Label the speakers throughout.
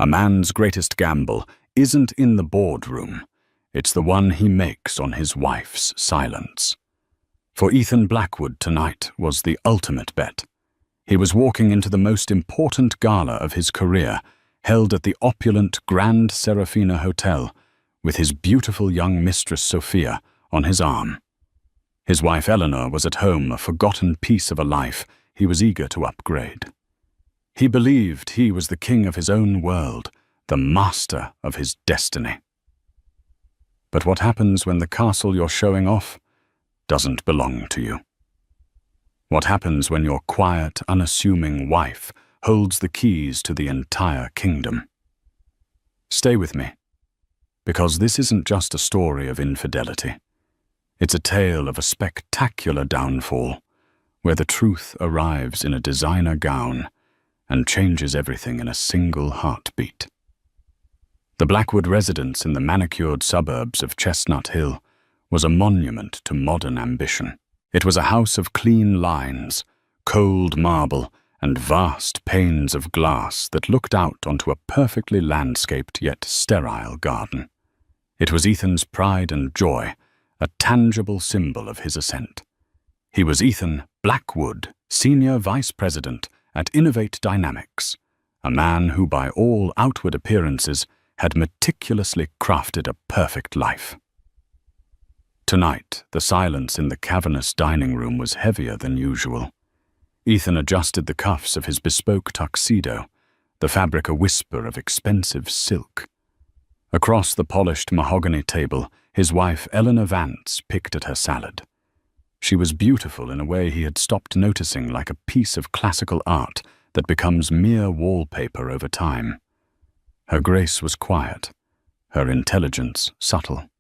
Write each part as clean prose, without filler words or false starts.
Speaker 1: A man's greatest gamble isn't in the boardroom. It's the one he makes on his wife's silence. For Ethan Blackwood, tonight was the ultimate bet. He was walking into the most important gala of his career, held at the opulent Grand Serafina Hotel, with his beautiful young mistress Sophia on his arm. His wife Eleanor was at home, a forgotten piece of a life he was eager to upgrade. He believed he was the king of his own world, the master of his destiny. But what happens when the castle you're showing off doesn't belong to you? What happens when your quiet, unassuming wife holds the keys to the entire kingdom? Stay with me, because this isn't just a story of infidelity. It's a tale of a spectacular downfall, where the truth arrives in a designer gown and changes everything in a single heartbeat. The Blackwood residence in the manicured suburbs of Chestnut Hill was a monument to modern ambition. It was a house of clean lines, cold marble, and vast panes of glass that looked out onto a perfectly landscaped yet sterile garden. It was Ethan's pride and joy, a tangible symbol of his ascent. He was Ethan Blackwood, Senior Vice President at Innovate Dynamics, a man who by all outward appearances had meticulously crafted a perfect life. Tonight, the silence in the cavernous dining room was heavier than usual. Ethan adjusted the cuffs of his bespoke tuxedo, the fabric a whisper of expensive silk. Across the polished mahogany table, his wife Eleanor Vance picked at her salad. She was beautiful in a way he had stopped noticing, like a piece of classical art that becomes mere wallpaper over time. Her grace was quiet, her intelligence subtle.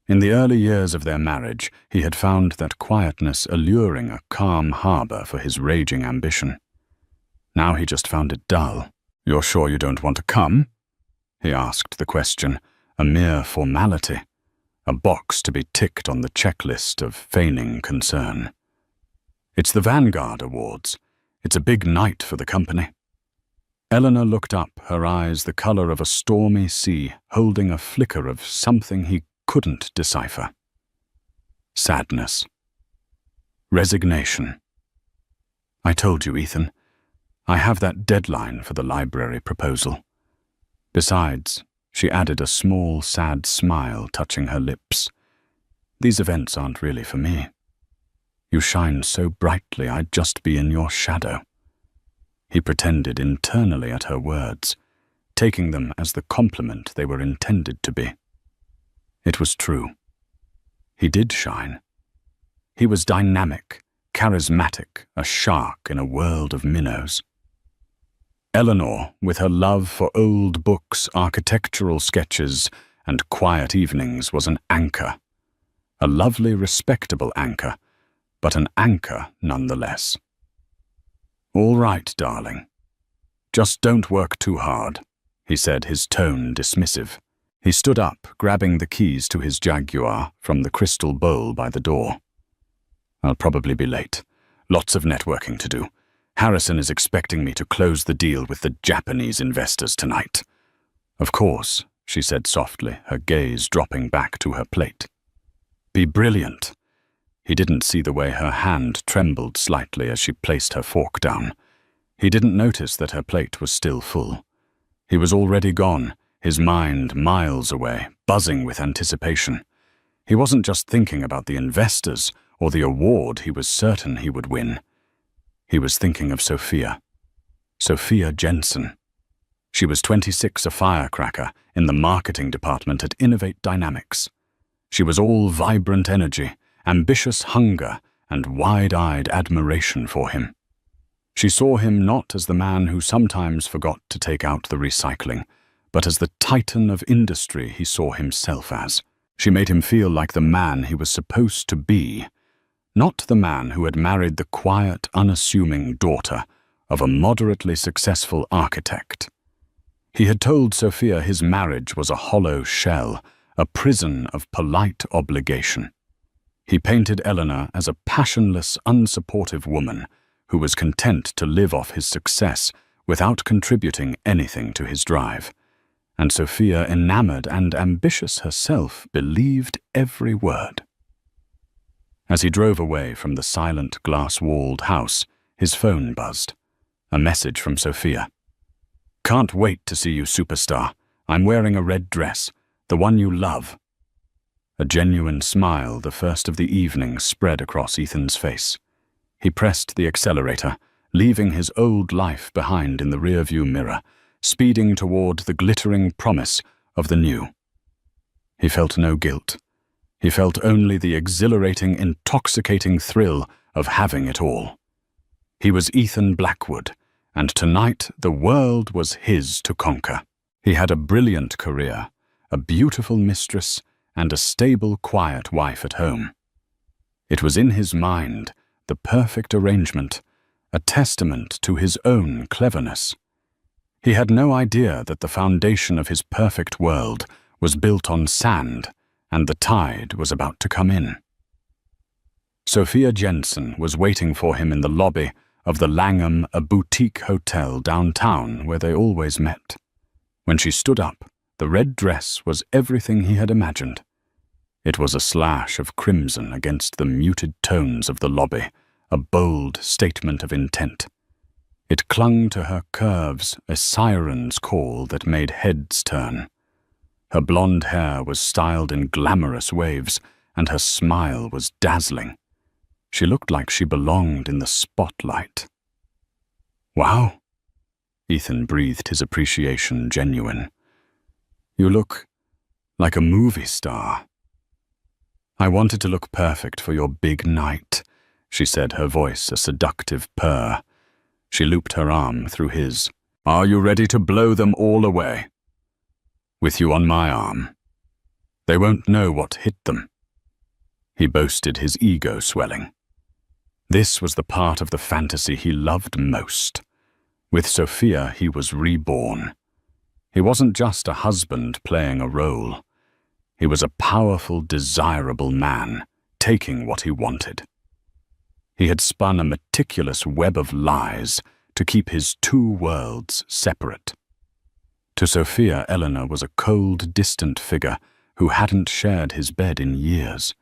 Speaker 1: In the early years of their marriage, he had found that quietness alluring, a calm harbor for his raging ambition. Now he just found it dull. "You're sure you don't want to come?" He asked the question, a mere formality, a box to be ticked on the checklist of feigning concern. "It's the Vanguard Awards. It's a big night for the company." Eleanor looked up, her eyes the color of a stormy sea, holding a flicker of something he couldn't decipher. Sadness. Resignation. "I told you, Ethan. I have that deadline for the library proposal." Besides, she added, a small, sad smile touching her lips, "these events aren't really for me. You shine so brightly, I'd just be in your shadow." He pretended internally at her words, taking them as the compliment they were intended to be. It was true. He did shine. He was dynamic, charismatic, a shark in a world of minnows. Eleanor, with her love for old books, architectural sketches, and quiet evenings, was an anchor. A lovely, respectable anchor, but an anchor nonetheless. "All right, darling. Just don't work too hard," he said, his tone dismissive. He stood up, grabbing the keys to his Jaguar from the crystal bowl by the door. "I'll probably be late. Lots of networking to do. Harrison is expecting me to close the deal with the Japanese investors tonight." "Of course," she said softly, her gaze dropping back to her plate. "Be brilliant." He didn't see the way her hand trembled slightly as she placed her fork down. He didn't notice that her plate was still full. He was already gone, his mind miles away, buzzing with anticipation. He wasn't just thinking about the investors or the award he was certain he would win. He was thinking of Sophia. Sophia Jensen. She was 26, a firecracker in the marketing department at Innovate Dynamics. She was all vibrant energy, ambitious hunger, and wide-eyed admiration for him. She saw him not as the man who sometimes forgot to take out the recycling, but as the titan of industry he saw himself as. She made him feel like the man he was supposed to be, not the man who had married the quiet, unassuming daughter of a moderately successful architect. He had told Sophia his marriage was a hollow shell, a prison of polite obligation. He painted Eleanor as a passionless, unsupportive woman who was content to live off his success without contributing anything to his drive, and Sophia, enamored and ambitious herself, believed every word. As he drove away from the silent, glass-walled house, his phone buzzed. A message from Sophia. "Can't wait to see you, superstar. I'm wearing a red dress, the one you love." A genuine smile, the first of the evening, spread across Ethan's face. He pressed the accelerator, leaving his old life behind in the rearview mirror, speeding toward the glittering promise of the new. He felt no guilt. He felt only the exhilarating, intoxicating thrill of having it all. He was Ethan Blackwood, and tonight the world was his to conquer. He had a brilliant career, a beautiful mistress, and a stable, quiet wife at home. It was in his mind, the perfect arrangement, a testament to his own cleverness. He had no idea that the foundation of his perfect world was built on sand, and the tide was about to come in. Sophia Jensen was waiting for him in the lobby of the Langham, a boutique hotel downtown where they always met. When she stood up, the red dress was everything he had imagined. It was a slash of crimson against the muted tones of the lobby, a bold statement of intent. It clung to her curves, a siren's call that made heads turn. Her blonde hair was styled in glamorous waves, and her smile was dazzling. She looked like she belonged in the spotlight. "Wow," Ethan breathed, his appreciation genuine. "You look like a movie star." "I wanted to look perfect for your big night," she said, her voice a seductive purr. She looped her arm through his. "Are you ready to blow them all away? With you on my arm. They won't know what hit them." He boasted, his ego swelling. This was the part of the fantasy he loved most. With Sophia, he was reborn. He wasn't just a husband playing a role. He was a powerful, desirable man, taking what he wanted. He had spun a meticulous web of lies to keep his two worlds separate. To Sophia, Eleanor was a cold, distant figure who hadn't shared his bed in years.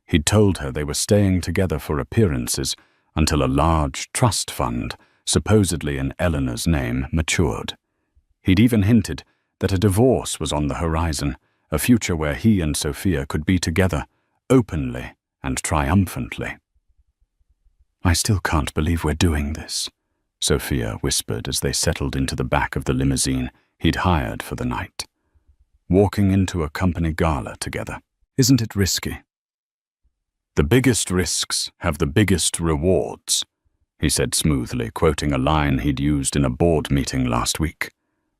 Speaker 1: He'd told her they were staying together for appearances until a large trust fund, supposedly in Eleanor's name, matured. He'd even hinted that a divorce was on the horizon, a future where he and Sophia could be together, openly and triumphantly. "I still can't believe we're doing this," Sophia whispered as they settled into the back of the limousine he'd hired for the night. Walking into a company gala together. Isn't it risky? "The biggest risks have the biggest rewards," he said smoothly, quoting a line he'd used in a board meeting last week.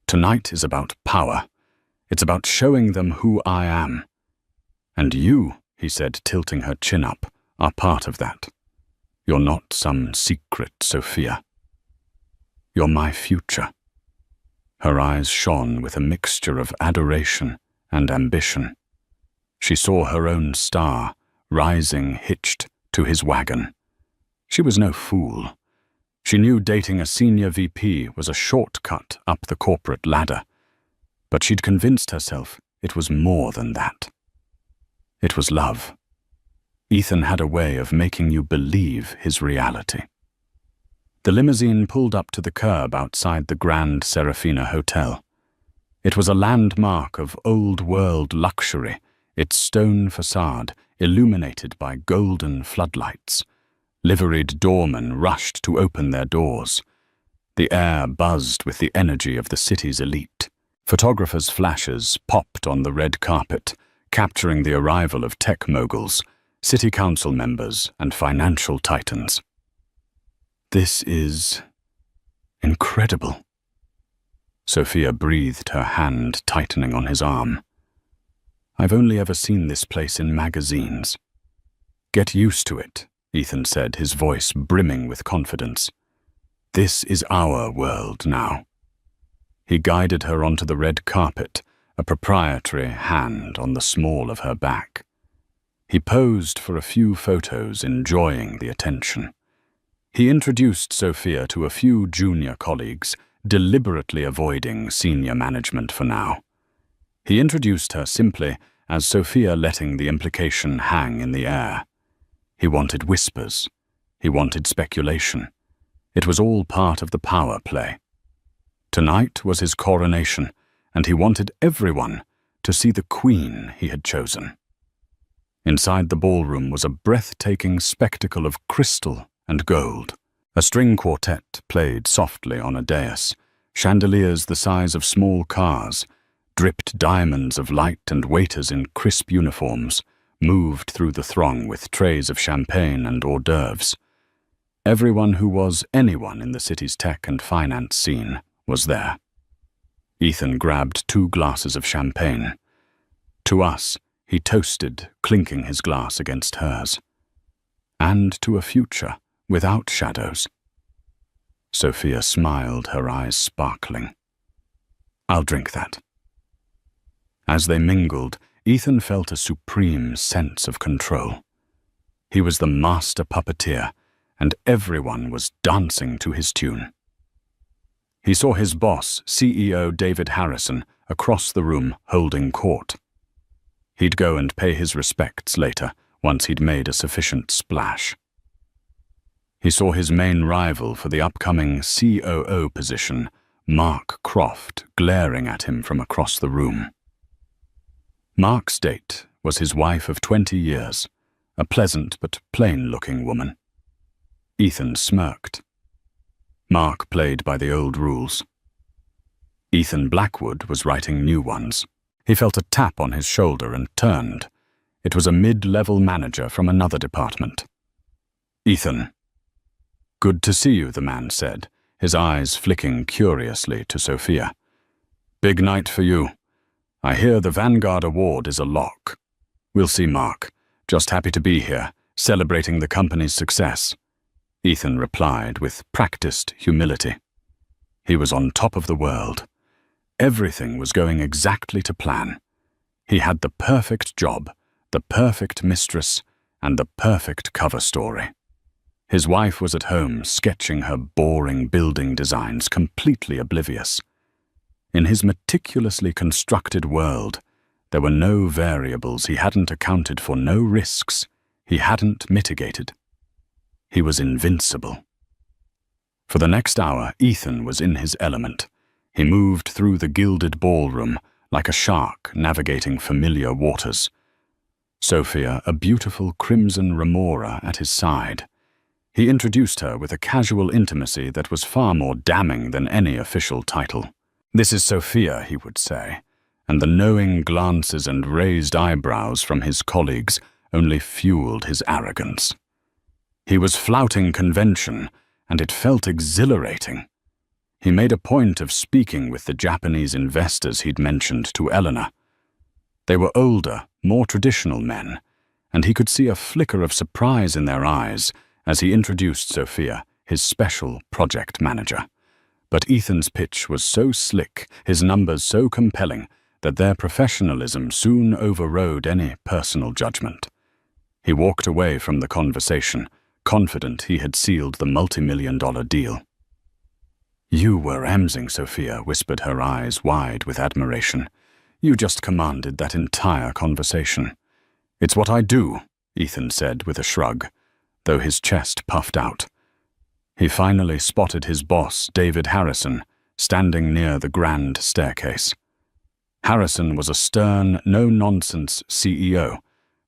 Speaker 1: "Tonight is about power. It's about showing them who I am. And you," he said, tilting her chin up, "are part of that. You're not some secret Sophia. You're my future." Her eyes shone with a mixture of adoration and ambition. She saw her own star, rising hitched to his wagon. She was no fool. She knew dating a senior VP was a shortcut up the corporate ladder, but she'd convinced herself it was more than that. It was love. Ethan had a way of making you believe his reality. The limousine pulled up to the curb outside the Grand Serafina Hotel. It was a landmark of old-world luxury, its stone facade illuminated by golden floodlights. Liveried doormen rushed to open their doors. The air buzzed with the energy of the city's elite. Photographers' flashes popped on the red carpet, capturing the arrival of tech moguls, city council members, and financial titans. "This is incredible." Sophia breathed, her hand tightening on his arm. "I've only ever seen this place in magazines." "Get used to it," Ethan said, his voice brimming with confidence. "This is our world now." He guided her onto the red carpet, a proprietary hand on the small of her back. He posed for a few photos, enjoying the attention. He introduced Sophia to a few junior colleagues, deliberately avoiding senior management for now. He introduced her simply as Sophia, letting the implication hang in the air. He wanted whispers. He wanted speculation. It was all part of the power play. Tonight was his coronation, and he wanted everyone to see the queen he had chosen. Inside the ballroom was a breathtaking spectacle of crystal and gold. A string quartet played softly on a dais, chandeliers the size of small cars, dripped diamonds of light, and waiters in crisp uniforms moved through the throng with trays of champagne and hors d'oeuvres. Everyone who was anyone in the city's tech and finance scene was there. Ethan grabbed 2 glasses of champagne. To us, he toasted, clinking his glass against hers. And to a future without shadows. Sophia smiled, her eyes sparkling. "I'll drink that." As they mingled, Ethan felt a supreme sense of control. He was the master puppeteer, and everyone was dancing to his tune. He saw his boss, CEO David Harrison, across the room holding court. He'd go and pay his respects later, once he'd made a sufficient splash. He saw his main rival for the upcoming COO position, Mark Croft, glaring at him from across the room. Mark's date was his wife of 20 years, a pleasant but plain-looking woman. Ethan smirked. Mark played by the old rules. Ethan Blackwood was writing new ones. He felt a tap on his shoulder and turned. It was a mid-level manager from another department. "Ethan." "Good to see you," the man said, his eyes flicking curiously to Sophia. "Big night for you. I hear the Vanguard Award is a lock." "We'll see, Mark. Just happy to be here, celebrating the company's success," Ethan replied with practiced humility. He was on top of the world. Everything was going exactly to plan. He had the perfect job, the perfect mistress, and the perfect cover story. His wife was at home sketching her boring building designs, completely oblivious. In his meticulously constructed world, there were no variables he hadn't accounted for, no risks he hadn't mitigated. He was invincible. For the next hour, Ethan was in his element. He moved through the gilded ballroom like a shark navigating familiar waters. Sophia, a beautiful crimson remora, at his side. He introduced her with a casual intimacy that was far more damning than any official title. "This is Sophia," he would say, and the knowing glances and raised eyebrows from his colleagues only fueled his arrogance. He was flouting convention, and it felt exhilarating. He made a point of speaking with the Japanese investors he'd mentioned to Eleanor. They were older, more traditional men, and he could see a flicker of surprise in their eyes as he introduced Sophia, his special project manager. But Ethan's pitch was so slick, his numbers so compelling, that their professionalism soon overrode any personal judgment. He walked away from the conversation, confident he had sealed the multi-million-dollar deal. "You were amazing," Sophia whispered, her eyes wide with admiration. "You just commanded that entire conversation." "It's what I do," Ethan said with a shrug, though his chest puffed out. He finally spotted his boss, David Harrison, standing near the grand staircase. Harrison was a stern, no-nonsense CEO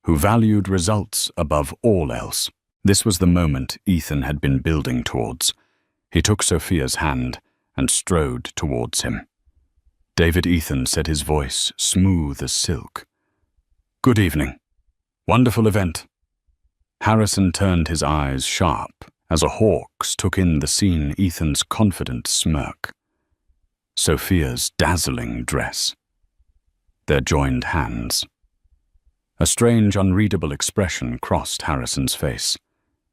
Speaker 1: who valued results above all else. This was the moment Ethan had been building towards. He took Sophia's hand and strode towards him. David Ethan said, his voice smooth as silk. "Good evening. Wonderful event." Harrison turned his eyes sharp as a hawk's took in the scene, Ethan's confident smirk. Sophia's dazzling dress. Their joined hands. A strange, unreadable expression crossed Harrison's face.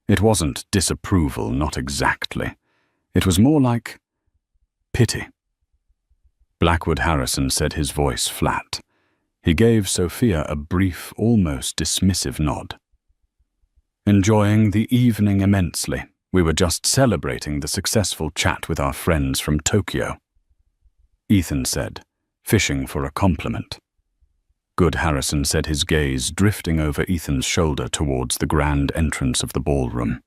Speaker 1: It wasn't disapproval, not exactly. It was more like pity. Blackwood Harrison said, his voice flat. He gave Sophia a brief, almost dismissive nod. "Enjoying the evening immensely," We were just celebrating the successful chat with our friends from Tokyo, Ethan said, fishing for a compliment. Good Harrison said, his gaze drifting over Ethan's shoulder towards the grand entrance of the ballroom.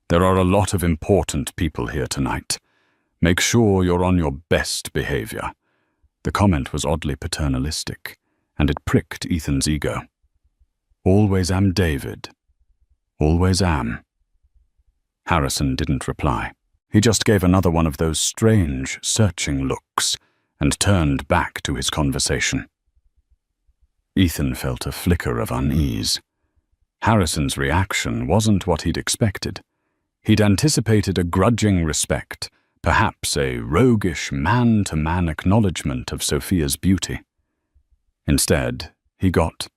Speaker 1: There are a lot of important people here tonight. Make sure you're on your best behavior. The comment was oddly paternalistic, and it pricked Ethan's ego. Always am, David. Always am. Harrison didn't reply. He just gave another one of those strange, searching looks and turned back to his conversation. Ethan felt a flicker of unease. Harrison's reaction wasn't what he'd expected. He'd anticipated a grudging respect, perhaps a roguish man-to-man acknowledgement of Sophia's beauty. Instead, he got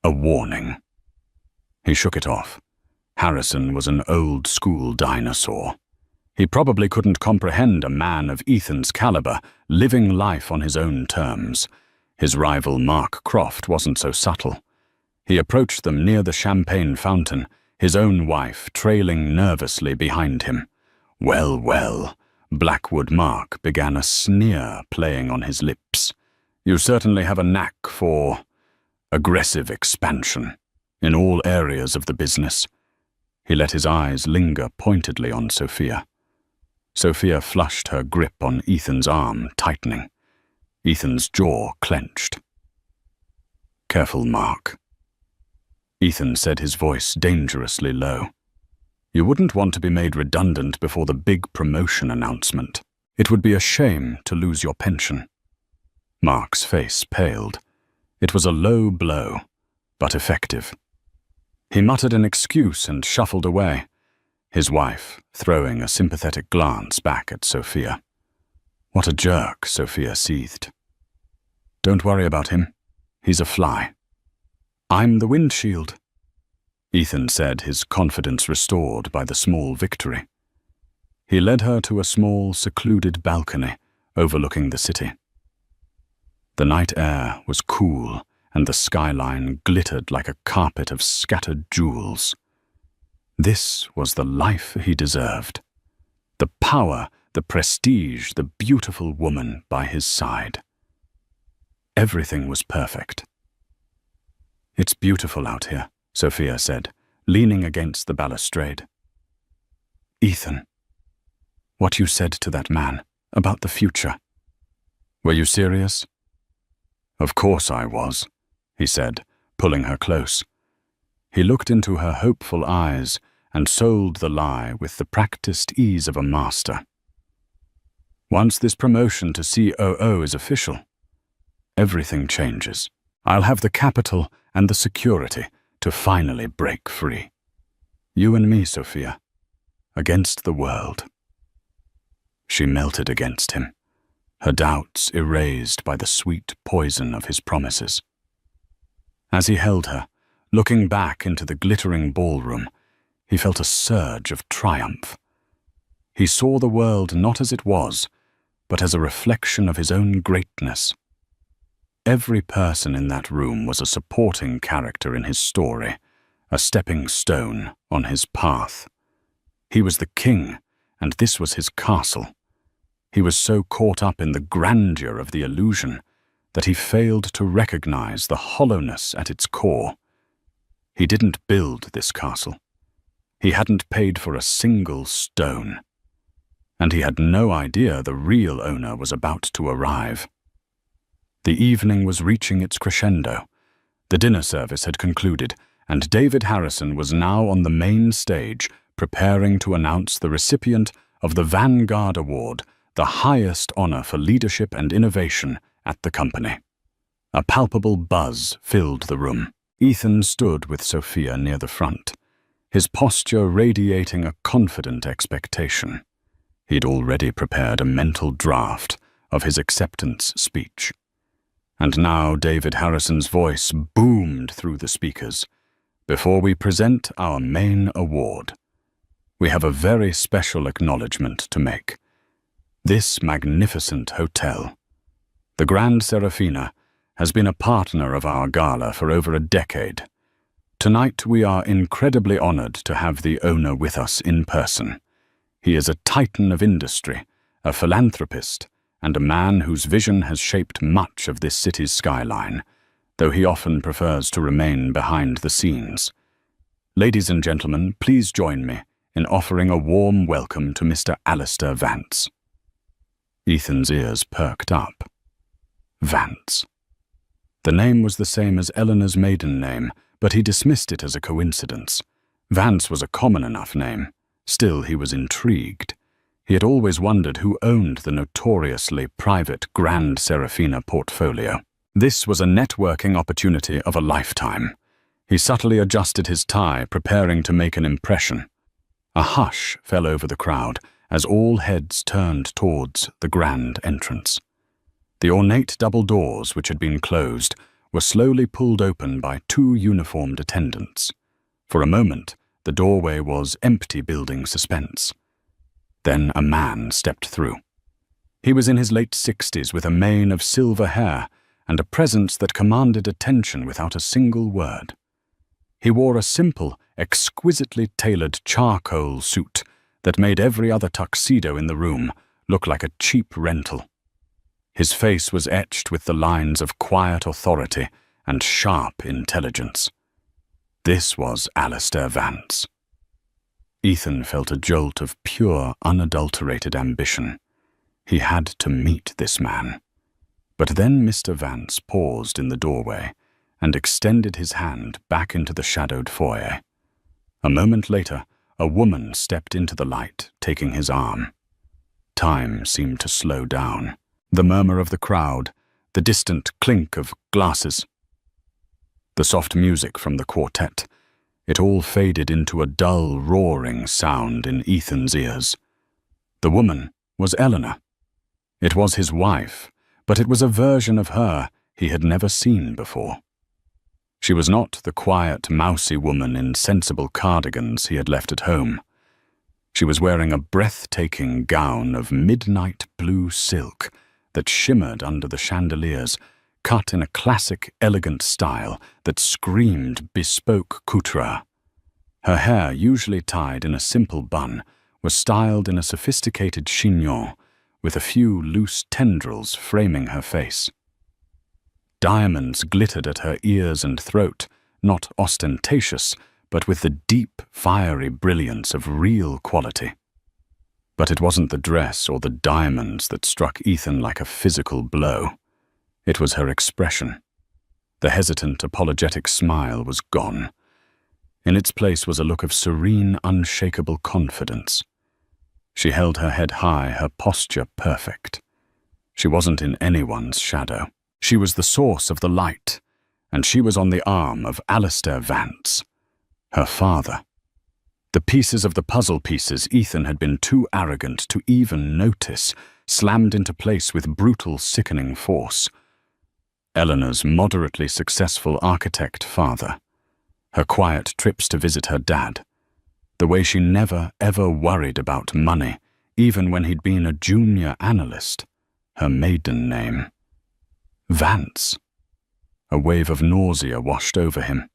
Speaker 1: a warning. He shook it off. Harrison was an old-school dinosaur. He probably couldn't comprehend a man of Ethan's caliber living life on his own terms. His rival Mark Croft wasn't so subtle. He approached them near the champagne fountain, his own wife trailing nervously behind him. Well, well, Blackwood Mark began a sneer playing on his lips. You certainly have a knack for aggressive expansion in all areas of the business. He let his eyes linger pointedly on Sophia. Sophia flushed her grip on Ethan's arm, tightening. Ethan's jaw clenched. Careful, Mark. Ethan said, his voice dangerously low. You wouldn't want to be made redundant before the big promotion announcement. It would be a shame to lose your pension. Mark's face paled. It was a low blow, but effective. He muttered an excuse and shuffled away, his wife throwing a sympathetic glance back at Sophia. What a jerk, Sophia seethed. Don't worry about him. He's a fly. I'm the windshield, Ethan said, his confidence restored by the small victory. He led her to a small, secluded balcony overlooking the city. The night air was cool, and the skyline glittered like a carpet of scattered jewels. This was the life he deserved. The power, the prestige, the beautiful woman by his side. Everything was perfect. It's beautiful out here, Sophia said, leaning against the balustrade. Ethan, what you said to that man about the future. Were you serious? Of course I was, he said, pulling her close. He looked into her hopeful eyes and sold the lie with the practiced ease of a master. Once this promotion to COO is official, everything changes. I'll have the capital and the security to finally break free. You and me, Sophia, against the world. She melted against him, her doubts erased by the sweet poison of his promises. As he held her, looking back into the glittering ballroom, he felt a surge of triumph. He saw the world not as it was, but as a reflection of his own greatness. Every person in that room was a supporting character in his story, a stepping stone on his path. He was the king, and this was his castle. He was so caught up in the grandeur of the illusion that he failed to recognize the hollowness at its core. He didn't build this castle. He hadn't paid for a single stone. And he had no idea the real owner was about to arrive. The evening was reaching its crescendo. The dinner service had concluded, and David Harrison was now on the main stage, preparing to announce the recipient of the Vanguard Award, the highest honor for leadership and innovation at the company. A palpable buzz filled the room. Ethan stood with Sophia near the front, his posture radiating a confident expectation. He'd already prepared a mental draft of his acceptance speech. And now David Harrison's voice boomed through the speakers. Before we present our main award, we have a very special acknowledgement to make. This magnificent hotel, the Grand Serafina, has been a partner of our gala for over a decade. Tonight we are incredibly honored to have the owner with us in person. He is a titan of industry, a philanthropist, and a man whose vision has shaped much of this city's skyline, though he often prefers to remain behind the scenes. Ladies and gentlemen, please join me in offering a warm welcome to Mr. Alistair Vance. Ethan's ears perked up. Vance. The name was the same as Eleanor's maiden name, but he dismissed it as a coincidence. Vance was a common enough name. Still, he was intrigued. He had always wondered who owned the notoriously private Grand Serafina portfolio. This was a networking opportunity of a lifetime. He subtly adjusted his tie, preparing to make an impression. A hush fell over the crowd as all heads turned towards the grand entrance. The ornate double doors, which had been closed, were slowly pulled open by two uniformed attendants. For a moment, the doorway was empty, building suspense. Then a man stepped through. He was in his late 60s with a mane of silver hair and a presence that commanded attention without a single word. He wore a simple, exquisitely tailored charcoal suit that made every other tuxedo in the room look like a cheap rental. His face was etched with the lines of quiet authority and sharp intelligence. This was Alistair Vance. Ethan felt a jolt of pure, unadulterated ambition. He had to meet this man. But then Mr. Vance paused in the doorway and extended his hand back into the shadowed foyer. A moment later, a woman stepped into the light, taking his arm. Time seemed to slow down. The murmur of the crowd, the distant clink of glasses, the soft music from the quartet, it all faded into a dull, roaring sound in Ethan's ears. The woman was Eleanor. It was his wife, but it was a version of her he had never seen before. She was not the quiet, mousy woman in sensible cardigans he had left at home. She was wearing a breathtaking gown of midnight blue silk that shimmered under the chandeliers, cut in a classic, elegant style that screamed bespoke couture. Her hair, usually tied in a simple bun, was styled in a sophisticated chignon, with a few loose tendrils framing her face. Diamonds glittered at her ears and throat, not ostentatious, but with the deep, fiery brilliance of real quality. But it wasn't the dress or the diamonds that struck Ethan like a physical blow. It was her expression. The hesitant, apologetic smile was gone. In its place was a look of serene, unshakable confidence. She held her head high, her posture perfect. She wasn't in anyone's shadow. She was the source of the light, and she was on the arm of Alistair Vance, her father. The pieces of the puzzle pieces Ethan had been too arrogant to even notice slammed into place with brutal, sickening force. Eleanor's moderately successful architect father, her quiet trips to visit her dad, the way she never, ever worried about money, even when he'd been a junior analyst, her maiden name. Vance. A wave of nausea washed over him.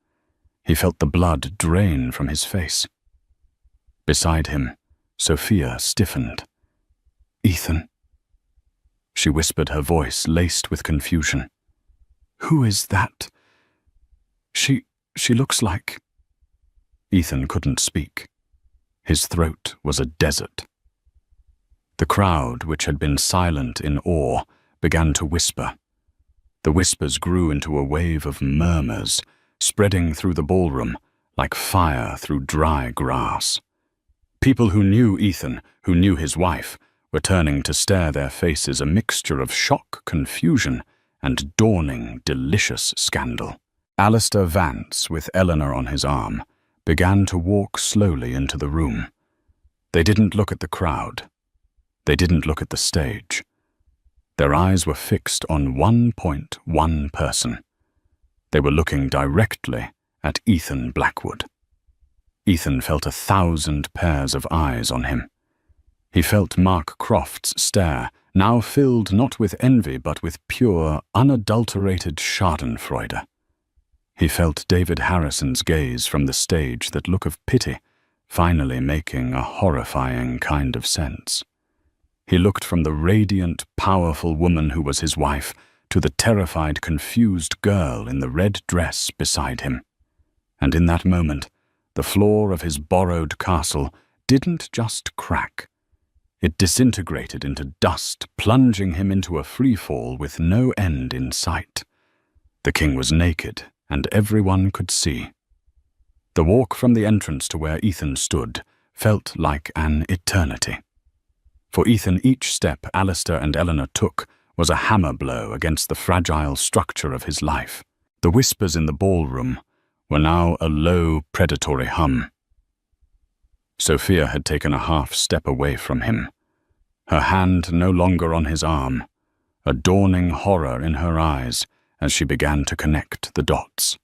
Speaker 1: He felt the blood drain from his face. Beside him, Sophia stiffened. "Ethan," she whispered, her voice laced with confusion. "Who is that? She looks like—" Ethan couldn't speak. His throat was a desert. The crowd, which had been silent in awe, began to whisper. The whispers grew into a wave of murmurs, spreading through the ballroom like fire through dry grass. People who knew Ethan, who knew his wife, were turning to stare, their faces a mixture of shock, confusion, and dawning, delicious scandal. Alistair Vance, with Eleanor on his arm, began to walk slowly into the room. They didn't look at the crowd. They didn't look at the stage. Their eyes were fixed on one person. They were looking directly at Ethan Blackwood. Ethan felt 1,000 pairs of eyes on him. He felt Mark Croft's stare, now filled not with envy but with pure, unadulterated schadenfreude. He felt David Harrison's gaze from the stage, that look of pity, finally making a horrifying kind of sense. He looked from the radiant, powerful woman who was his wife to the terrified, confused girl in the red dress beside him. And in that moment, the floor of his borrowed castle didn't just crack. It disintegrated into dust, plunging him into a freefall with no end in sight. The king was naked, and everyone could see. The walk from the entrance to where Ethan stood felt like an eternity. For Ethan, each step Alistair and Eleanor took was a hammer blow against the fragile structure of his life. The whispers in the ballroom were now a low, predatory hum. Sophia had taken a half step away from him, her hand no longer on his arm, a dawning horror in her eyes as she began to connect the dots.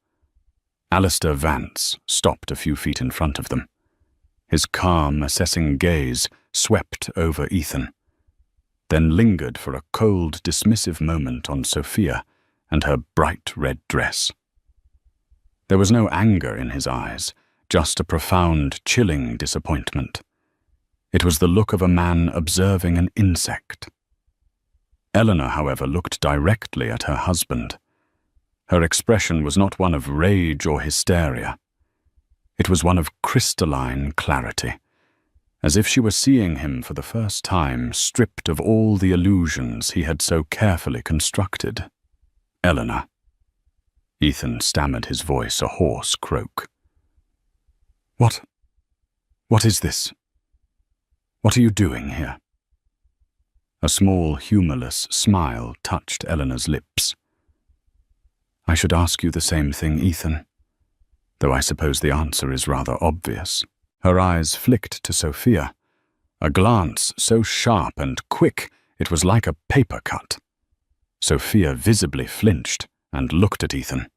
Speaker 1: Alistair Vance stopped a few feet in front of them. His calm, assessing gaze swept over Ethan, then lingered for a cold, dismissive moment on Sophia and her bright red dress. There was no anger in his eyes, just a profound, chilling disappointment. It was the look of a man observing an insect. Eleanor, however, looked directly at her husband. Her expression was not one of rage or hysteria. It was one of crystalline clarity, as if she were seeing him for the first time, stripped of all the illusions he had so carefully constructed. "Eleanor." Ethan stammered, his voice a hoarse croak. What is this? What are you doing here?" A small, humorless smile touched Eleanor's lips. "I should ask you the same thing, Ethan, though I suppose the answer is rather obvious." Her eyes flicked to Sophia, a glance so sharp and quick it was like a paper cut. Sophia visibly flinched and looked at Ethan,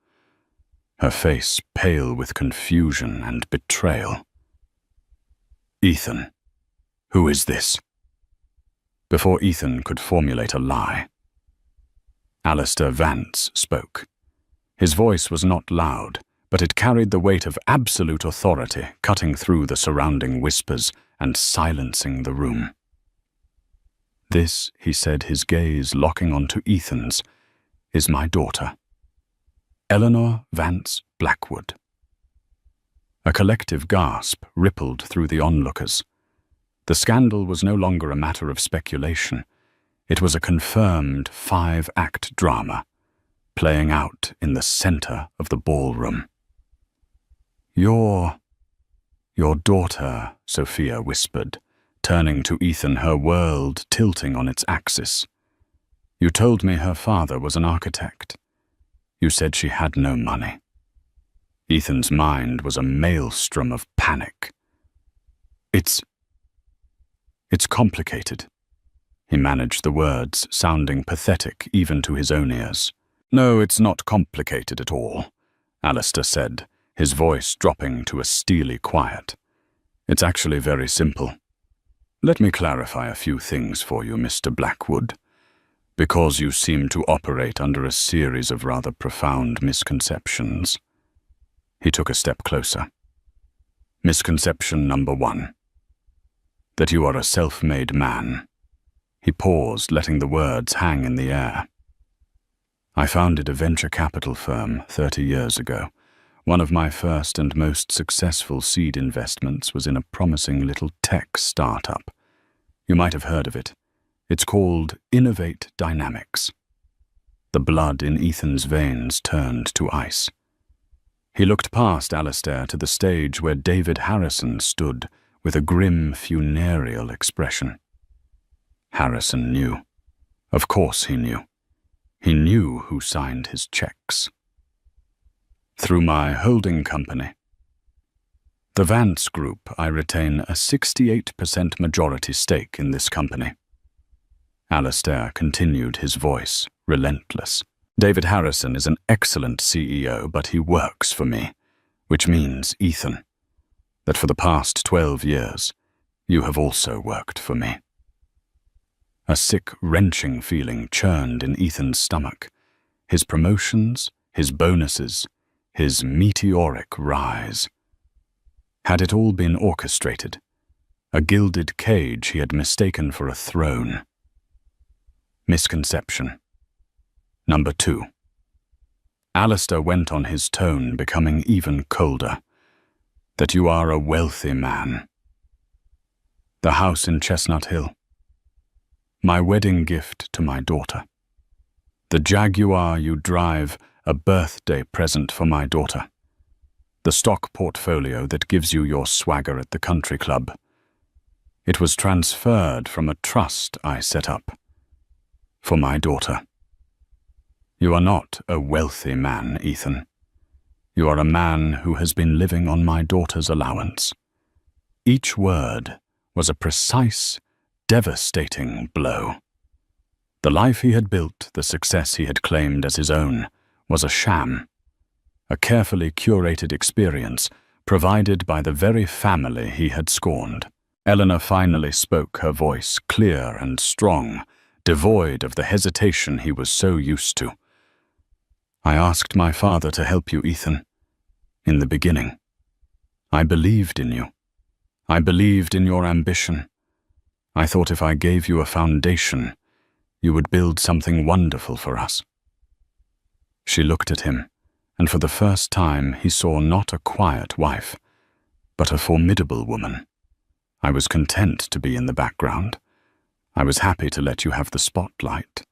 Speaker 1: her face pale with confusion and betrayal. "Ethan, who is this?" Before Ethan could formulate a lie, Alistair Vance spoke. His voice was not loud, but it carried the weight of absolute authority, cutting through the surrounding whispers and silencing the room. "This," he said, his gaze locking onto Ethan's, "is my daughter, Eleanor Vance Blackwood." A collective gasp rippled through the onlookers. The scandal was no longer a matter of speculation. It was a confirmed 5-act drama, playing out in the center of the ballroom. Your daughter," Sophia whispered, turning to Ethan, her world tilting on its axis. "You told me her father was an architect. You said she had no money." Ethan's mind was a maelstrom of panic. It's complicated." He managed the words, sounding pathetic even to his own ears. "No, it's not complicated at all," Alistair said, his voice dropping to a steely quiet. "It's actually very simple. Let me clarify a few things for you, Mr. Blackwood, because you seem to operate under a series of rather profound misconceptions." He took a step closer. "Misconception number 1. That you are a self-made man." He paused, letting the words hang in the air. "I founded a venture capital firm 30 years ago. One of my first and most successful seed investments was in a promising little tech startup. You might have heard of it. It's called Innovate Dynamics." The blood in Ethan's veins turned to ice. He looked past Alistair to the stage where David Harrison stood with a grim, funereal expression. Harrison knew. Of course he knew. He knew who signed his checks. "Through my holding company, the Vance Group, I retain a 68% majority stake in this company." Alistair continued, his voice relentless. "David Harrison is an excellent CEO, but he works for me, which means, Ethan, that for the past 12 years, you have also worked for me." A sick, wrenching feeling churned in Ethan's stomach. His promotions, his bonuses, his meteoric rise. Had it all been orchestrated? A gilded cage he had mistaken for a throne. Misconception. Number 2. Alistair went on, his tone becoming even colder. That you are a wealthy man. The house in Chestnut Hill. My wedding gift to my daughter. The Jaguar you drive, a birthday present for my daughter. The stock portfolio that gives you your swagger at the country club. It was transferred from a trust I set up. For my daughter. You are not a wealthy man, Ethan. You are a man who has been living on my daughter's allowance. Each word was a precise, devastating blow. The life he had built, the success he had claimed as his own, was a sham. A carefully curated experience provided by the very family he had scorned. Eleanor finally spoke, her voice clear and strong, devoid of the hesitation he was so used to. I asked my father to help you, Ethan. In the beginning. I believed in you. I believed in your ambition. I thought if I gave you a foundation, you would build something wonderful for us. She looked at him, and for the first time he saw not a quiet wife, but a formidable woman. I was content to be in the background. I was happy to let you have the spotlight.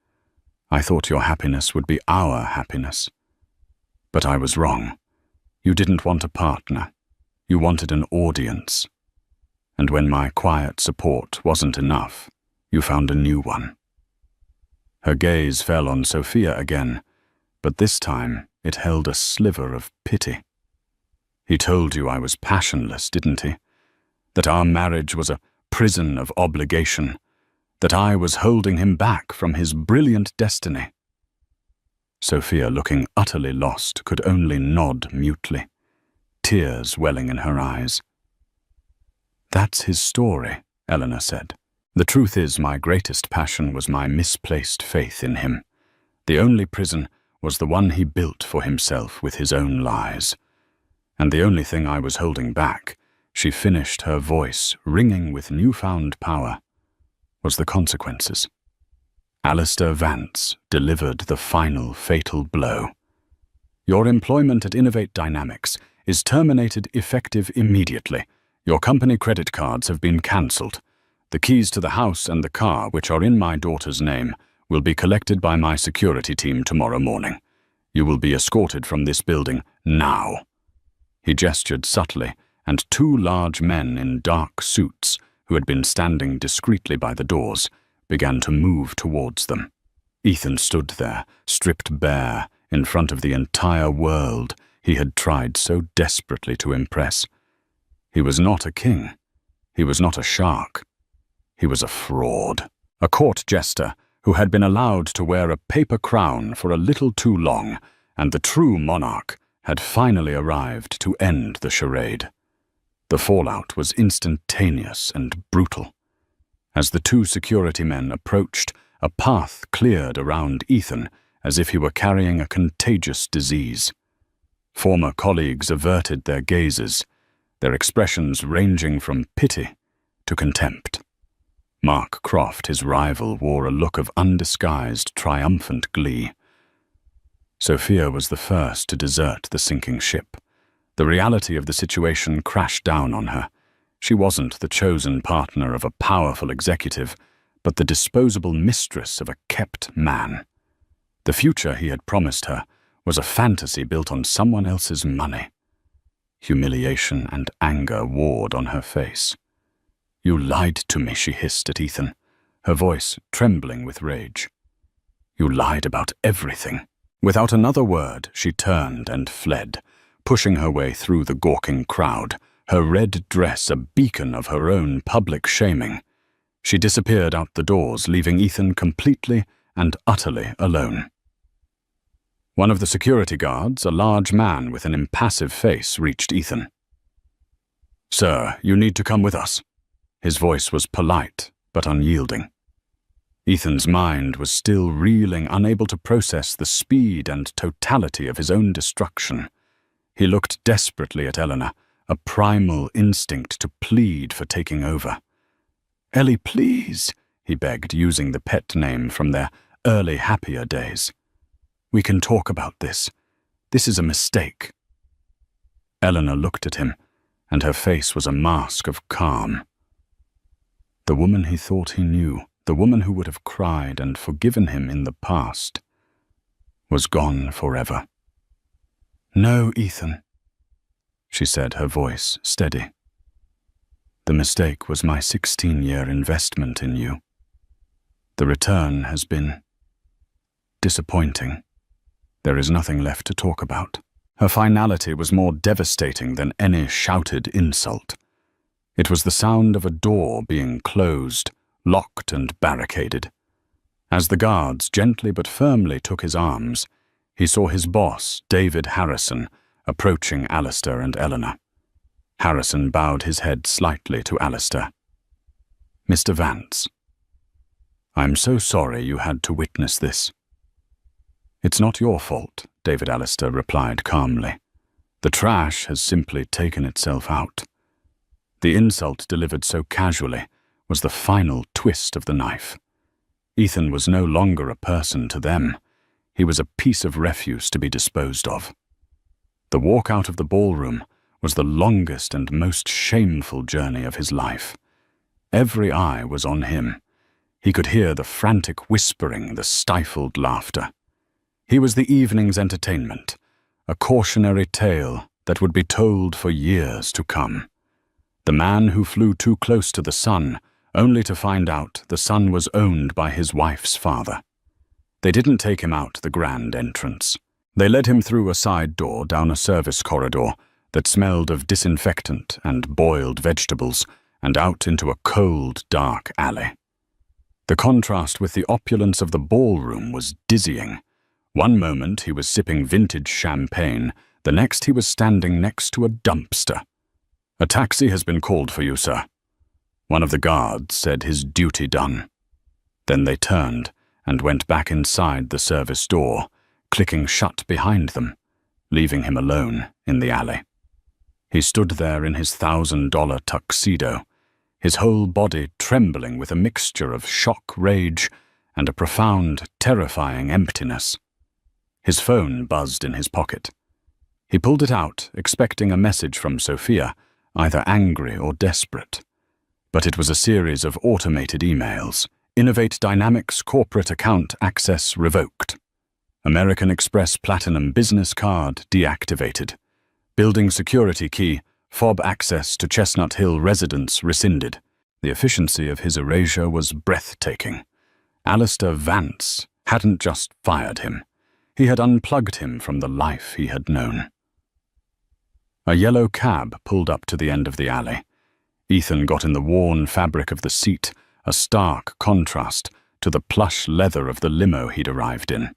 Speaker 1: I thought your happiness would be our happiness. But I was wrong. You didn't want a partner. You wanted an audience. And when my quiet support wasn't enough, you found a new one. Her gaze fell on Sophia again, but this time it held a sliver of pity. He told you I was passionless, didn't he? That our marriage was a prison of obligation, that I was holding him back from his brilliant destiny. Sophia, looking utterly lost, could only nod mutely, tears welling in her eyes. That's his story, Eleanor said. The truth is, my greatest passion was my misplaced faith in him. The only prison was the one he built for himself with his own lies. And the only thing I was holding back, she finished, her voice ringing with newfound power, was the consequences. Alistair Vance delivered the final fatal blow. Your employment at Innovate Dynamics is terminated effective immediately. Your company credit cards have been cancelled. The keys to the house and the car, which are in my daughter's name, will be collected by my security team tomorrow morning. You will be escorted from this building now. He gestured subtly, and 2 large men in dark suits, who had been standing discreetly by the doors, began to move towards them. Ethan stood there, stripped bare, in front of the entire world he had tried so desperately to impress. He was not a king. He was not a shark. He was a fraud. A court jester who had been allowed to wear a paper crown for a little too long, and the true monarch had finally arrived to end the charade. The fallout was instantaneous and brutal. As the 2 security men approached, a path cleared around Ethan as if he were carrying a contagious disease. Former colleagues averted their gazes, their expressions ranging from pity to contempt. Mark Croft, his rival, wore a look of undisguised, triumphant glee. Sophia was the first to desert the sinking ship. The reality of the situation crashed down on her. She wasn't the chosen partner of a powerful executive, but the disposable mistress of a kept man. The future he had promised her was a fantasy built on someone else's money. Humiliation and anger warred on her face. You lied to me, she hissed at Ethan, her voice trembling with rage. You lied about everything. Without another word, she turned and fled, pushing her way through the gawking crowd, her red dress a beacon of her own public shaming. She disappeared out the doors, leaving Ethan completely and utterly alone. One of the security guards, a large man with an impassive face, reached Ethan. "Sir, you need to come with us." His voice was polite, but unyielding. Ethan's mind was still reeling, unable to process the speed and totality of his own destruction. He looked desperately at Eleanor, a primal instinct to plead for taking over. "Ellie, please," he begged, using the pet name from their early happier days. "We can talk about this. This is a mistake." Eleanor looked at him, and her face was a mask of calm. The woman he thought he knew, the woman who would have cried and forgiven him in the past, was gone forever. "No, Ethan," she said, her voice steady. "The mistake was my 16-year investment in you. The return has been disappointing. There is nothing left to talk about." Her finality was more devastating than any shouted insult. It was the sound of a door being closed, locked and barricaded. As the guards gently but firmly took his arms, he saw his boss, David Harrison, approaching Alistair and Eleanor. Harrison bowed his head slightly to Alistair. "Mr. Vance, I'm so sorry you had to witness this." "It's not your fault," David Alistair replied calmly. "The trash has simply taken itself out." The insult delivered so casually was the final twist of the knife. Ethan was no longer a person to them. He was a piece of refuse to be disposed of. The walk out of the ballroom was the longest and most shameful journey of his life. Every eye was on him. He could hear the frantic whispering, the stifled laughter. He was the evening's entertainment, a cautionary tale that would be told for years to come. The man who flew too close to the sun, only to find out the sun was owned by his wife's father. They didn't take him out the grand entrance. They led him through a side door down a service corridor that smelled of disinfectant and boiled vegetables, and out into a cold, dark alley. The contrast with the opulence of the ballroom was dizzying. One moment he was sipping vintage champagne, the next he was standing next to a dumpster. "A taxi has been called for you, sir." One of the guards said, his duty done. Then they turned and went back inside the service door, clicking shut behind them, leaving him alone in the alley. He stood there in his $1,000 tuxedo, his whole body trembling with a mixture of shock, rage, and a profound, terrifying emptiness. His phone buzzed in his pocket. He pulled it out, expecting a message from Sophia, either angry or desperate. But it was a series of automated emails. "Innovate Dynamics corporate account access revoked. American Express Platinum business card deactivated. Building security key, fob access to Chestnut Hill residence rescinded." The efficiency of his erasure was breathtaking. Alistair Vance hadn't just fired him. He had unplugged him from the life he had known. A yellow cab pulled up to the end of the alley. Ethan got in the worn fabric of the seat, a stark contrast to the plush leather of the limo he'd arrived in.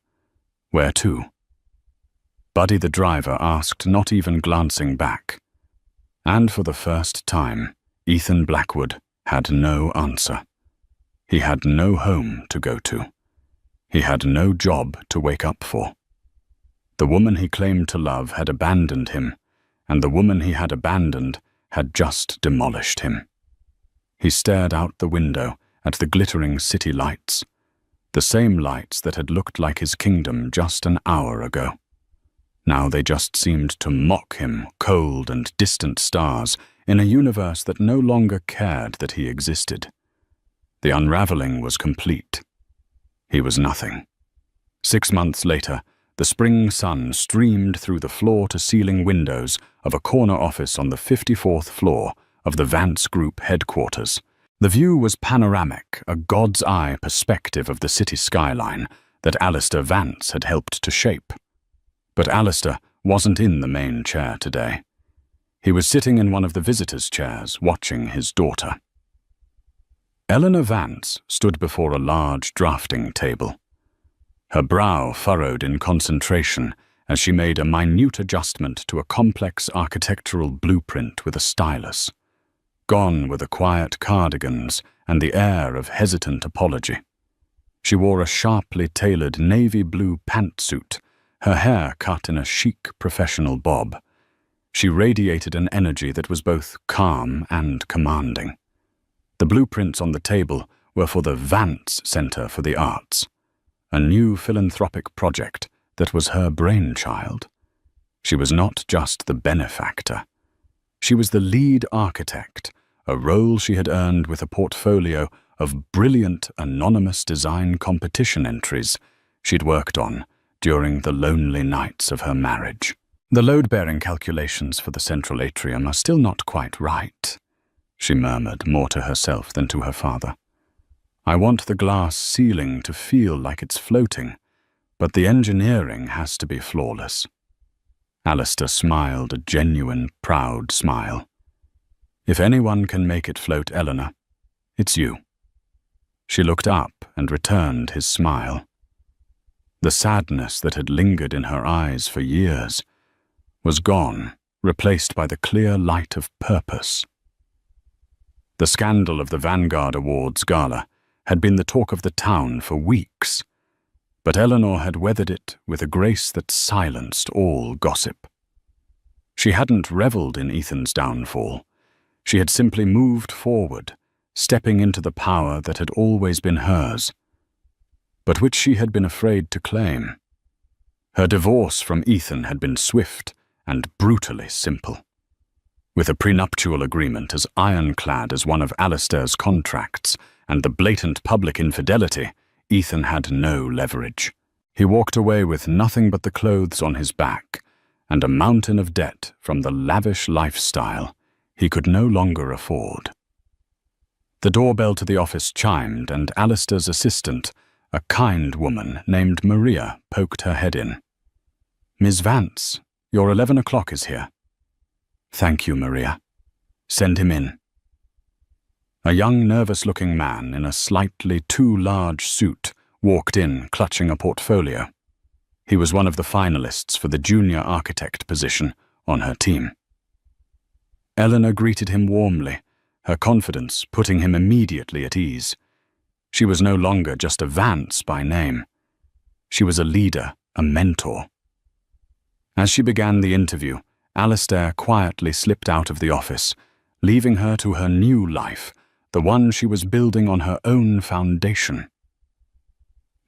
Speaker 1: "Where to?" Buddy the driver asked, not even glancing back. And for the first time, Ethan Blackwood had no answer. He had no home to go to. He had no job to wake up for. The woman he claimed to love had abandoned him, and the woman he had abandoned had just demolished him. He stared out the window at the glittering city lights, the same lights that had looked like his kingdom just an hour ago. Now they just seemed to mock him, cold and distant stars, in a universe that no longer cared that he existed. The unraveling was complete. He was nothing. 6 months later, the spring sun streamed through the floor-to-ceiling windows of a corner office on the 54th floor of the Vance Group headquarters. The view was panoramic, a god's-eye perspective of the city skyline that Alistair Vance had helped to shape. But Alistair wasn't in the main chair today. He was sitting in one of the visitors' chairs, watching his daughter. Eleanor Vance stood before a large drafting table. Her brow furrowed in concentration as she made a minute adjustment to a complex architectural blueprint with a stylus. Gone were the quiet cardigans and the air of hesitant apology. She wore a sharply tailored navy blue pantsuit, her hair cut in a chic professional bob, She radiated an energy that was both calm and commanding. The blueprints on the table were for the Vance Center for the Arts, a new philanthropic project that was her brainchild. She was not just the benefactor. She was the lead architect, a role she had earned with a portfolio of brilliant anonymous design competition entries she'd worked on during the lonely nights of her marriage. The load-bearing calculations for the central atrium are still not quite right, she murmured more to herself than to her father. I want the glass ceiling to feel like it's floating, but the engineering has to be flawless. Alistair smiled a genuine, proud smile. If anyone can make it float, Eleanor, it's you. She looked up and returned his smile. The sadness that had lingered in her eyes for years was gone, replaced by the clear light of purpose. The scandal of the Vanguard Awards Gala had been the talk of the town for weeks, but Eleanor had weathered it with a grace that silenced all gossip. She hadn't reveled in Ethan's downfall. She had simply moved forward, stepping into the power that had always been hers, but which she had been afraid to claim. Her divorce from Ethan had been swift and brutally simple. With a prenuptial agreement as ironclad as one of Alistair's contracts and the blatant public infidelity, Ethan had no leverage. He walked away with nothing but the clothes on his back and a mountain of debt from the lavish lifestyle he could no longer afford. The doorbell to the office chimed, and Alistair's assistant, a kind woman named Maria, poked her head in. "Miss Vance, your 11 o'clock is here." "Thank you, Maria. Send him in." A young, nervous-looking man in a slightly too large suit walked in, clutching a portfolio. He was one of the finalists for the junior architect position on her team. Eleanor greeted him warmly, her confidence putting him immediately at ease. She was no longer just a Vance by name. She was a leader, a mentor. As she began the interview, Alistair quietly slipped out of the office, leaving her to her new life, the one she was building on her own foundation.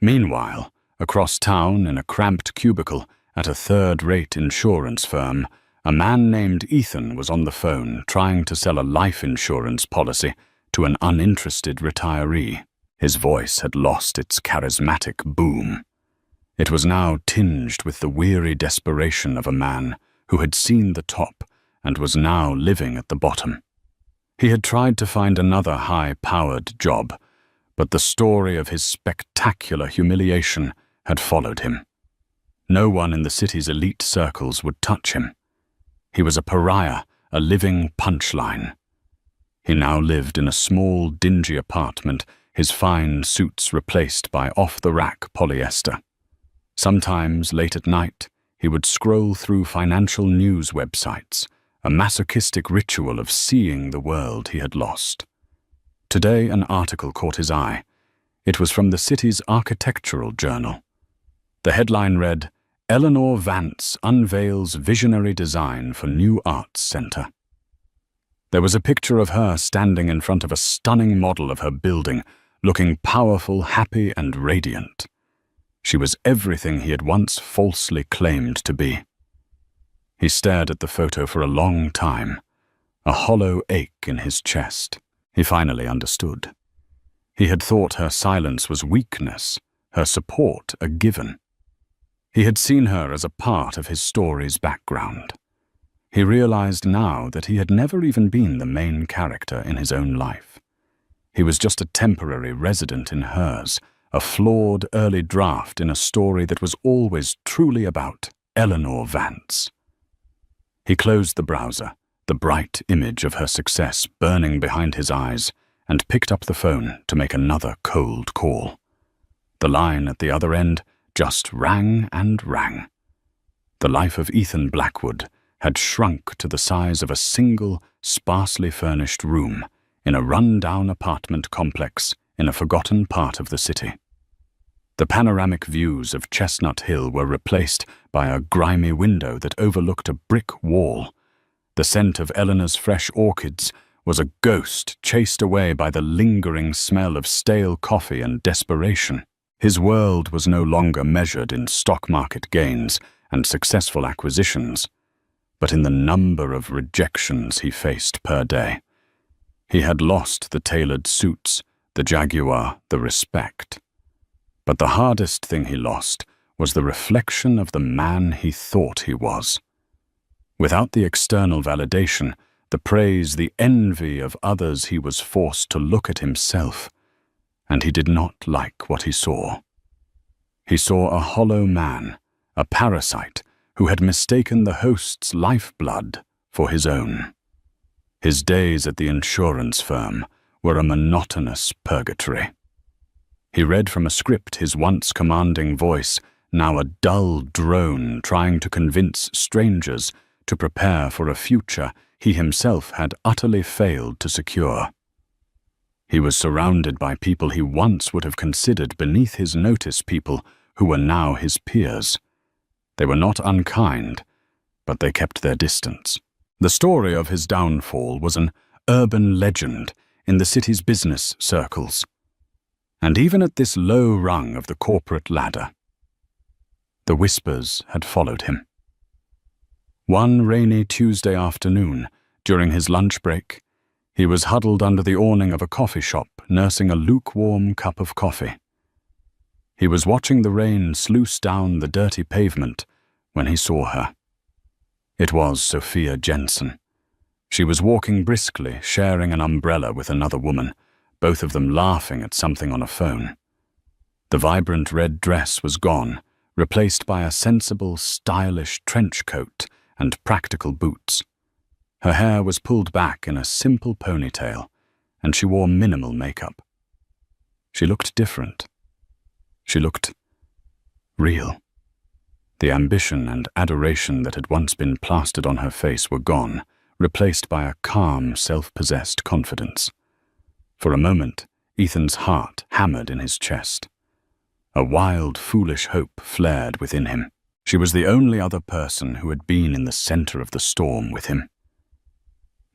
Speaker 1: Meanwhile, across town in a cramped cubicle at a third-rate insurance firm, a man named Ethan was on the phone trying to sell a life insurance policy to an uninterested retiree. His voice had lost its charismatic boom. It was now tinged with the weary desperation of a man who had seen the top and was now living at the bottom. He had tried to find another high-powered job, but the story of his spectacular humiliation had followed him. No one in the city's elite circles would touch him. He was a pariah, a living punchline. He now lived in a small, dingy apartment, his fine suits replaced by off-the-rack polyester. Sometimes, late at night, he would scroll through financial news websites, a masochistic ritual of seeing the world he had lost. Today, an article caught his eye. It was from the city's architectural journal. The headline read, "Eleanor Vance unveils visionary design for new arts center." There was a picture of her standing in front of a stunning model of her building, looking powerful, happy, and radiant. She was everything he had once falsely claimed to be. He stared at the photo for a long time, a hollow ache in his chest. He finally understood. He had thought her silence was weakness, her support a given. He had seen her as a part of his story's background. He realized now that he had never even been the main character in his own life. He was just a temporary resident in hers, a flawed early draft in a story that was always truly about Eleanor Vance. He closed the browser, the bright image of her success burning behind his eyes, and picked up the phone to make another cold call. The line at the other end just rang and rang. The life of Ethan Blackwood had shrunk to the size of a single, sparsely furnished room in a run-down apartment complex in a forgotten part of the city. The panoramic views of Chestnut Hill were replaced by a grimy window that overlooked a brick wall, The scent of Eleanor's fresh orchids was a ghost chased away by the lingering smell of stale coffee and desperation. His world was no longer measured in stock market gains and successful acquisitions, but in the number of rejections he faced per day. He had lost the tailored suits, the Jaguar, the respect. But the hardest thing he lost was the reflection of the man he thought he was. Without the external validation, the praise, the envy of others, he was forced to look at himself, and he did not like what he saw. He saw a hollow man, a parasite, who had mistaken the host's lifeblood for his own. His days at the insurance firm were a monotonous purgatory. He read from a script, his once commanding voice, now a dull drone trying to convince strangers to prepare for a future he himself had utterly failed to secure. He was surrounded by people he once would have considered beneath his notice, people who were now his peers. They were not unkind, but they kept their distance. The story of his downfall was an urban legend in the city's business circles, and even at this low rung of the corporate ladder, the whispers had followed him. One rainy Tuesday afternoon, during his lunch break, he was huddled under the awning of a coffee shop, nursing a lukewarm cup of coffee. He was watching the rain sluice down the dirty pavement when he saw her. It was Sophia Jensen. She was walking briskly, sharing an umbrella with another woman, both of them laughing at something on a phone. The vibrant red dress was gone, replaced by a sensible, stylish trench coat and practical boots. Her hair was pulled back in a simple ponytail, and she wore minimal makeup. She looked different. She looked real. The ambition and adoration that had once been plastered on her face were gone, replaced by a calm, self-possessed confidence. For a moment, Ethan's heart hammered in his chest. A wild, foolish hope flared within him. She was the only other person who had been in the center of the storm with him.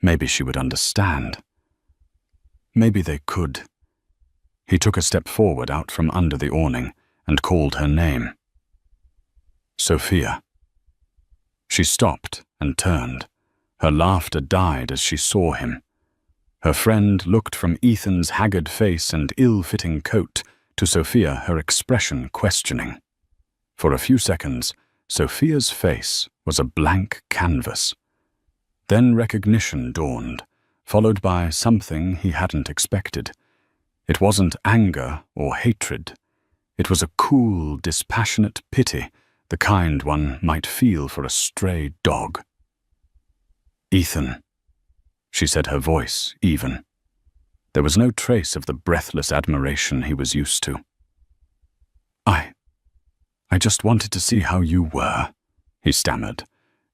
Speaker 1: Maybe she would understand. Maybe they could. He took a step forward out from under the awning and called her name. Sophia. She stopped and turned. Her laughter died as she saw him. Her friend looked from Ethan's haggard face and ill-fitting coat to Sophia, her expression questioning. For a few seconds, Sophia's face was a blank canvas. Then recognition dawned, followed by something he hadn't expected. It wasn't anger or hatred. It was a cool, dispassionate pity, the kind one might feel for a stray dog. Ethan, she said, her voice even. There was no trace of the breathless admiration he was used to. I just wanted to see how you were, he stammered,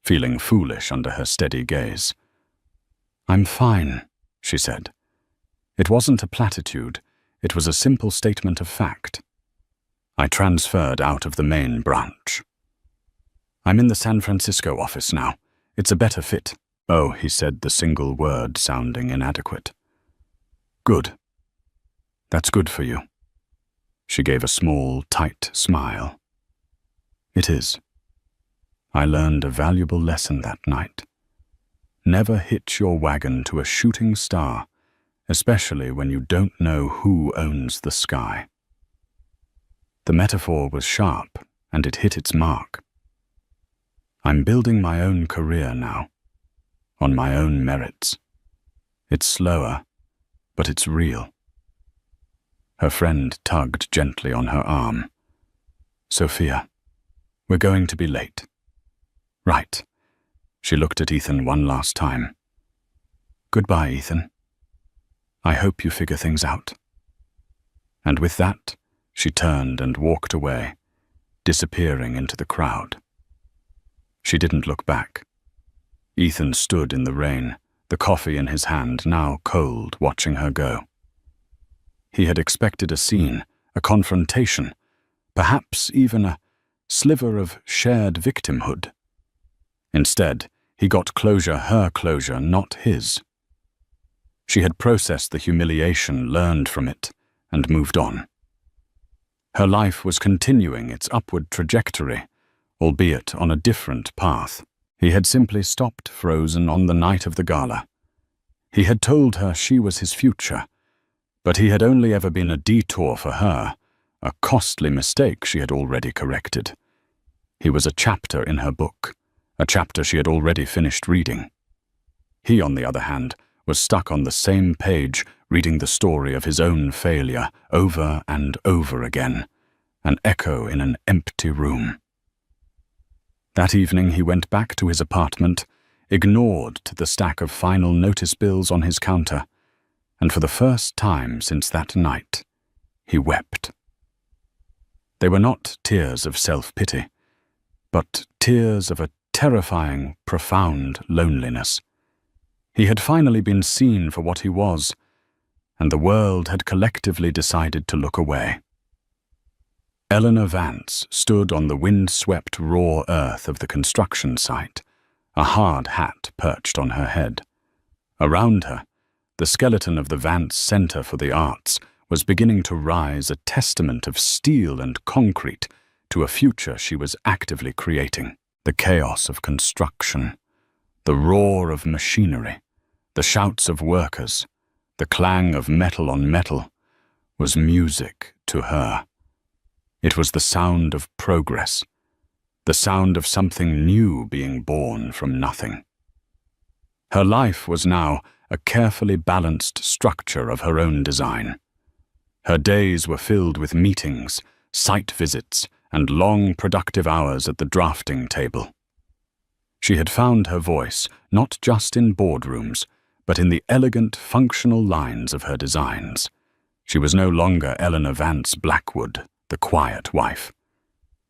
Speaker 1: feeling foolish under her steady gaze. I'm fine, she said. It wasn't a platitude, it was a simple statement of fact. I transferred out of the main branch. I'm in the San Francisco office now. It's a better fit. Oh, he said, the single word sounding inadequate. Good. That's good for you. She gave a small, tight smile. It is. I learned a valuable lesson that night. Never hitch your wagon to a shooting star, especially when you don't know who owns the sky. The metaphor was sharp, and it hit its mark. I'm building my own career now, on my own merits. It's slower, but it's real. Her friend tugged gently on her arm. Sophia, we're going to be late. Right. She looked at Ethan one last time. Goodbye, Ethan. I hope you figure things out. And with that, she turned and walked away, disappearing into the crowd. She didn't look back. Ethan stood in the rain, the coffee in his hand, now cold, watching her go. He had expected a scene, a confrontation, perhaps even a sliver of shared victimhood. Instead, He got closure, her closure, not his. She had processed the humiliation, learned from it, and moved on. Her life was continuing its upward trajectory, albeit on a different path. He had simply stopped frozen on the night of the gala. He had told her she was his future, but he had only ever been a detour for her, a costly mistake she had already corrected. He was a chapter in her book, a chapter she had already finished reading. He, on the other hand, was stuck on the same page, reading the story of his own failure over and over again, an echo in an empty room. That evening he went back to his apartment, ignored the stack of final notice bills on his counter, and for the first time since that night, he wept. They were not tears of self-pity, but tears of a terrifying, profound loneliness. He had finally been seen for what he was, and the world had collectively decided to look away. Eleanor Vance stood on the wind-swept raw earth of the construction site, a hard hat perched on her head. Around her, the skeleton of the Vance Center for the Arts was beginning to rise, a testament of steel and concrete to a future she was actively creating. The chaos of construction, the roar of machinery, the shouts of workers, the clang of metal on metal, was music to her. It was the sound of progress, the sound of something new being born from nothing. Her life was now a carefully balanced structure of her own design. Her days were filled with meetings, site visits, and long productive hours at the drafting table. She had found her voice not just in boardrooms, but in the elegant, functional lines of her designs. She was no longer Eleanor Vance Blackwood, the quiet wife.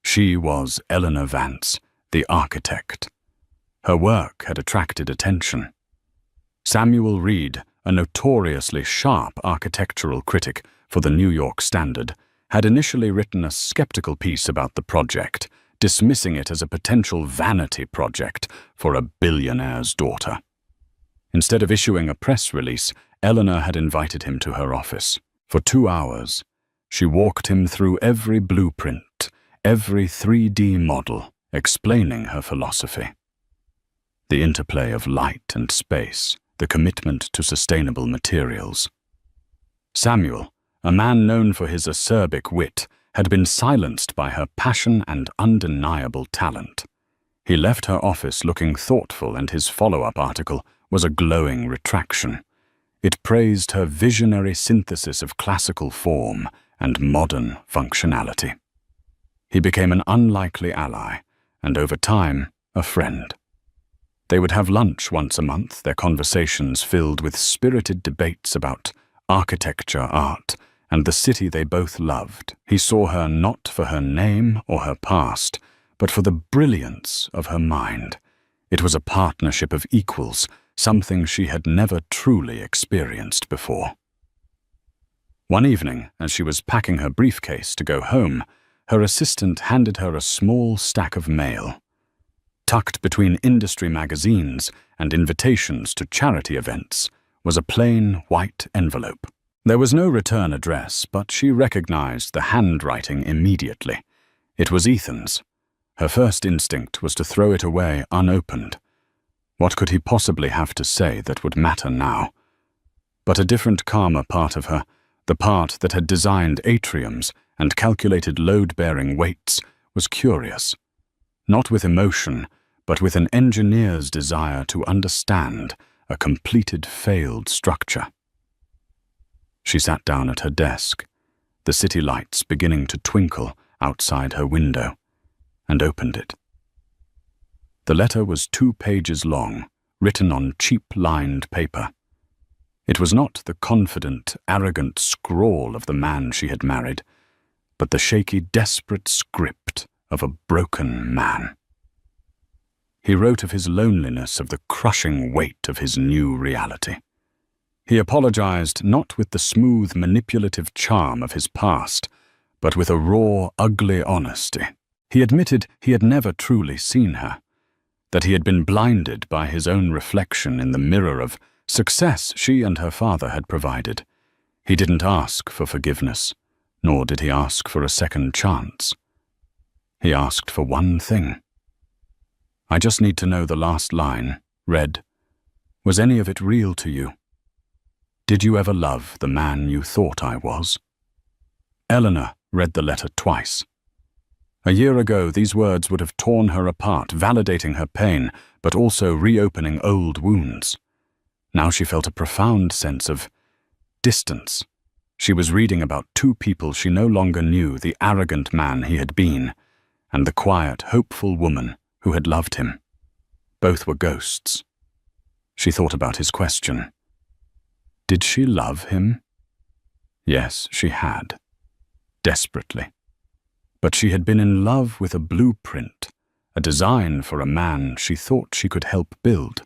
Speaker 1: She was Eleanor Vance, the architect. Her work had attracted attention. Samuel Reed, a notoriously sharp architectural critic for the New York Standard, had initially written a skeptical piece about the project, dismissing it as a potential vanity project for a billionaire's daughter. Instead of issuing a press release, Eleanor had invited him to her office. For 2 hours, she walked him through every blueprint, every 3D model, explaining her philosophy. The interplay of light and space, the commitment to sustainable materials. Samuel, a man known for his acerbic wit, had been silenced by her passion and undeniable talent. He left her office looking thoughtful, and his follow-up article was a glowing retraction. It praised her visionary synthesis of classical form and modern functionality. He became an unlikely ally, and over time, a friend. They would have lunch once a month, their conversations filled with spirited debates about architecture, art, and the city they both loved. He saw her not for her name or her past, but for the brilliance of her mind. It was a partnership of equals, something she had never truly experienced before. One evening, as she was packing her briefcase to go home, her assistant handed her a small stack of mail. Tucked between industry magazines and invitations to charity events was a plain white envelope. There was no return address, but she recognized the handwriting immediately. It was Ethan's. Her first instinct was to throw it away unopened. What could he possibly have to say that would matter now? But a different, calmer part of her, the part that had designed atriums and calculated load-bearing weights, was curious. Not with emotion, but with an engineer's desire to understand a completed failed structure. She sat down at her desk, the city lights beginning to twinkle outside her window, and opened it. The letter was 2 pages long, written on cheap-lined paper. It was not the confident, arrogant scrawl of the man she had married, but the shaky, desperate script of a broken man. He wrote of his loneliness, of the crushing weight of his new reality. He apologized not with the smooth, manipulative charm of his past, but with a raw, ugly honesty. He admitted he had never truly seen her. that he had been blinded by his own reflection in the mirror of success she and her father had provided. He didn't ask for forgiveness, nor did he ask for a second chance. He asked for one thing. "I just need to know the last line," read, "Was any of it real to you? Did you ever love the man you thought I was?" Eleanor read the letter twice. A year ago, these words would have torn her apart, validating her pain, but also reopening old wounds. Now she felt a profound sense of distance. She was reading about two people she no longer knew, the arrogant man he had been, and the quiet, hopeful woman who had loved him. Both were ghosts. She thought about his question. Did she love him? Yes, she had. Desperately. But she had been in love with a blueprint, a design for a man she thought she could help build.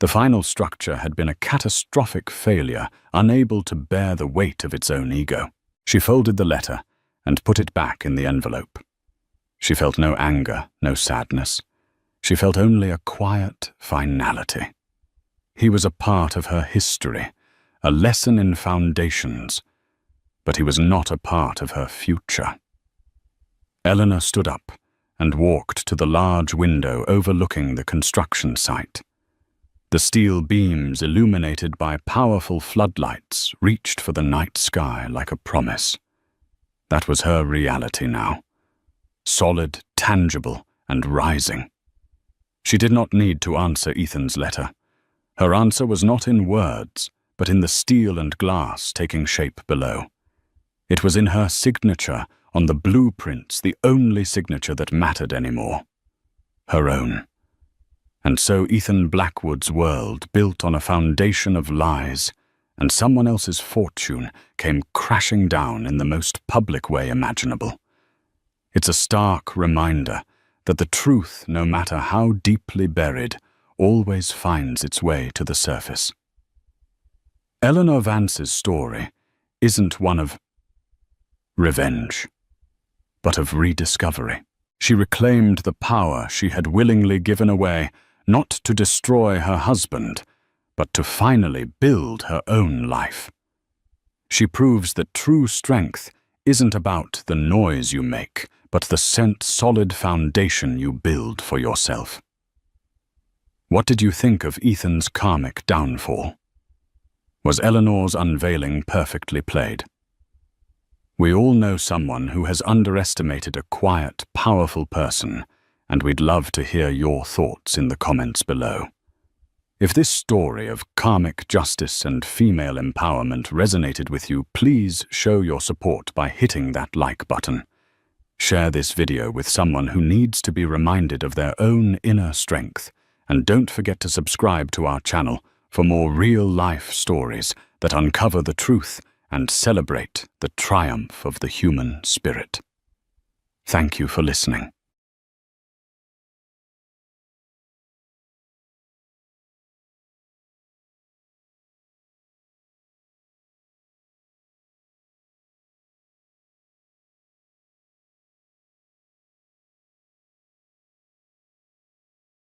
Speaker 1: The final structure had been a catastrophic failure, unable to bear the weight of its own ego. She folded the letter and put it back in the envelope. She felt no anger, no sadness. She felt only a quiet finality. He was a part of her history, a lesson in foundations, but he was not a part of her future. Eleanor stood up and walked to the large window overlooking the construction site. The steel beams, illuminated by powerful floodlights, reached for the night sky like a promise. That was her reality now. Solid, tangible, and rising. She did not need to answer Ethan's letter. Her answer was not in words, but in the steel and glass taking shape below. It was in her signature on the blueprints, the only signature that mattered anymore. Her own. And so Ethan Blackwood's world, built on a foundation of lies, and someone else's fortune, came crashing down in the most public way imaginable. It's a stark reminder that the truth, no matter how deeply buried, always finds its way to the surface. Eleanor Vance's story isn't one of revenge, but of rediscovery. She reclaimed the power she had willingly given away, not to destroy her husband, but to finally build her own life. She proves that true strength isn't about the noise you make, but the solid foundation you build for yourself. What did you think of Ethan's karmic downfall? Was Eleanor's unveiling perfectly played? We all know someone who has underestimated a quiet, powerful person, and we'd love to hear your thoughts in the comments below. If this story of karmic justice and female empowerment resonated with you, please show your support by hitting that like button. Share this video with someone who needs to be reminded of their own inner strength, and don't forget to subscribe to our channel for more real-life stories that uncover the truth and celebrate the triumph of the human spirit. Thank you for listening.